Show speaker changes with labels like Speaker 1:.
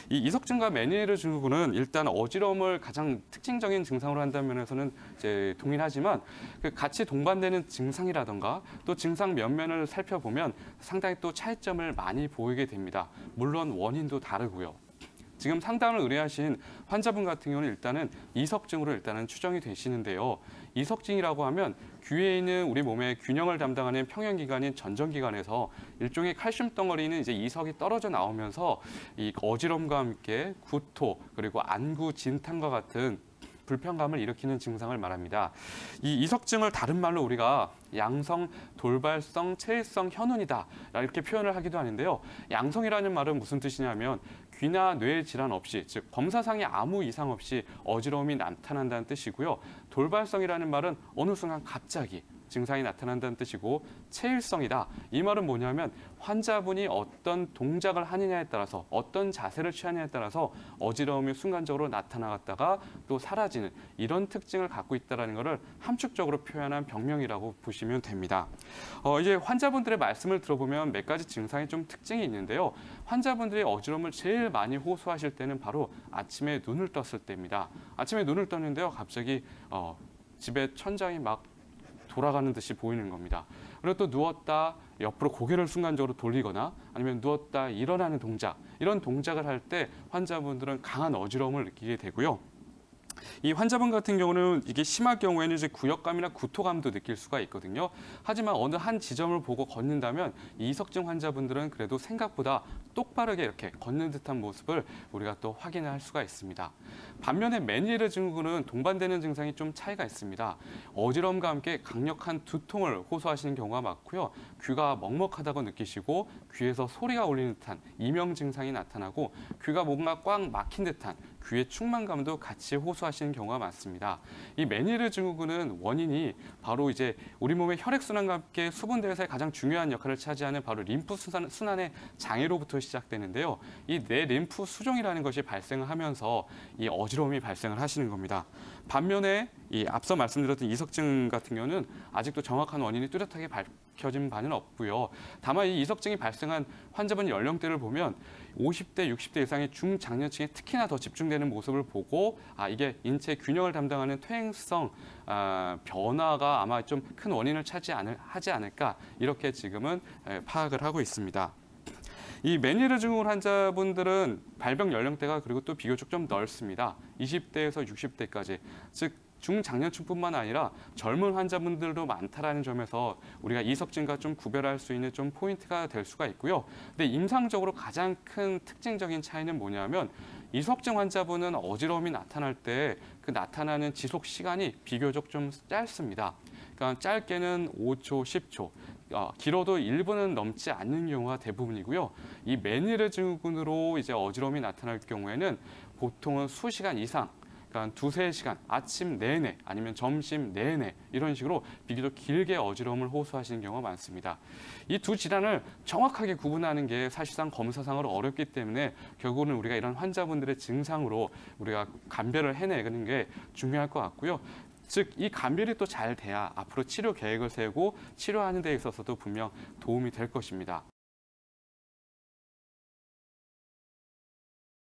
Speaker 1: 이 이석증과 메니에르 증후군은 일단 어지러움을 가장 특징적인 증상으로 한다는 면에서는 이제 동일하지만 그 같이 동반되는 증상이라던가 또 증상 면면을 살펴보면 상당히 또 차이점을 많이 보이게 됩니다. 물론 원인도 다르고요. 지금 상담을 의뢰하신 환자분 같은 경우는 일단은 이석증으로 일단은 추정이 되시는데요. 이석증이라고 하면 귀에 있는 우리 몸의 균형을 담당하는 평형기관인 전정기관에서 일종의 칼슘 덩어리는 이제 이석이 떨어져 나오면서 이 어지럼과 함께 구토 그리고 안구 진탕과 같은 불편감을 일으키는 증상을 말합니다. 이 이석증을 다른 말로 우리가 양성 돌발성 체일성 현운이다 이렇게 표현을 하기도 하는데요. 양성이라는 말은 무슨 뜻이냐면 귀나 뇌 질환 없이 즉 검사상에 아무 이상 없이 어지러움이 나타난다는 뜻이고요. 돌발성이라는 말은 어느 순간 갑자기 증상이 나타난다는 뜻이고 체일성이다. 이 말은 뭐냐면 환자분이 어떤 동작을 하느냐에 따라서 어떤 자세를 취하느냐에 따라서 어지러움이 순간적으로 나타나갔다가 또 사라지는 이런 특징을 갖고 있다는 것을 함축적으로 표현한 병명이라고 보시면 됩니다. 이제 환자분들의 말씀을 들어보면 몇 가지 증상이 좀 특징이 있는데요. 환자분들이 어지러움을 제일 많이 호소하실 때는 바로 아침에 눈을 떴을 때입니다. 아침에 눈을 떴는데요. 갑자기 집의 천장이 막 돌아가는 듯이 보이는 겁니다. 그리고 또 누웠다 옆으로 고개를 순간적으로 돌리거나 아니면 누웠다 일어나는 동작, 이런 동작을 할 때 환자분들은 강한 어지러움을 느끼게 되고요. 이 환자분 같은 경우는 이게 심할 경우에는 이제 구역감이나 구토감도 느낄 수가 있거든요. 하지만 어느 한 지점을 보고 걷는다면 이 이석증 환자분들은 그래도 생각보다 똑바르게 이렇게 걷는 듯한 모습을 우리가 또 확인할 수가 있습니다. 반면에 메니에르 증후군은 동반되는 증상이 좀 차이가 있습니다. 어지러움과 함께 강력한 두통을 호소하시는 경우가 많고요. 귀가 먹먹하다고 느끼시고 귀에서 소리가 울리는 듯한 이명 증상이 나타나고 귀가 뭔가 꽉 막힌 듯한 귀의 충만감도 같이 호소하시는 경우가 많습니다. 이 메니에르 증후군은 원인이 바로 이제 우리 몸의 혈액순환과 함께 수분 대사에 가장 중요한 역할을 차지하는 바로 림프 순환의 장애로부터 시작되는데요. 이 뇌 림프 수종이라는 것이 발생을 하면서 이 어지러움이 발생을 하시는 겁니다. 반면에 이 앞서 말씀드렸던 이석증 같은 경우는 아직도 정확한 원인이 뚜렷하게 밝혀진 바는 없고요. 다만 이 이석증이 발생한 환자분 연령대를 보면 50대, 60대 이상의 중장년층에 특히나 더 집중되는 모습을 보고 이게 인체 균형을 담당하는 퇴행성 변화가 아마 좀 큰 원인을 하지 않을까 이렇게 지금은 파악을 하고 있습니다. 이 메니에르 증후군 환자분들은 발병 연령대가 그리고 또 비교적 좀 넓습니다. 20대에서 60대까지, 즉 중장년층뿐만 아니라 젊은 환자분들도 많다라는 점에서 우리가 이석증과 좀 구별할 수 있는 좀 포인트가 될 수가 있고요. 근데 임상적으로 가장 큰 특징적인 차이는 뭐냐면 이석증 환자분은 어지러움이 나타날 때 그 나타나는 지속 시간이 비교적 좀 짧습니다. 그러니까 짧게는 5초, 10초, 길어도 1분은 넘지 않는 경우가 대부분이고요. 이 메니에르 증후군으로 이제 어지러움이 나타날 경우에는 보통은 수시간 이상, 그러니까 2~3시간, 아침 내내 아니면 점심 내내 이런 식으로 비교적 길게 어지러움을 호소하시는 경우가 많습니다. 이 두 질환을 정확하게 구분하는 게 사실상 검사상으로 어렵기 때문에 결국은 우리가 이런 환자분들의 증상으로 우리가 감별을 해내는 게 중요할 것 같고요. 즉, 이 감별이 또 잘 돼야 앞으로 치료 계획을 세우고 치료하는 데 있어서도 분명 도움이 될 것입니다.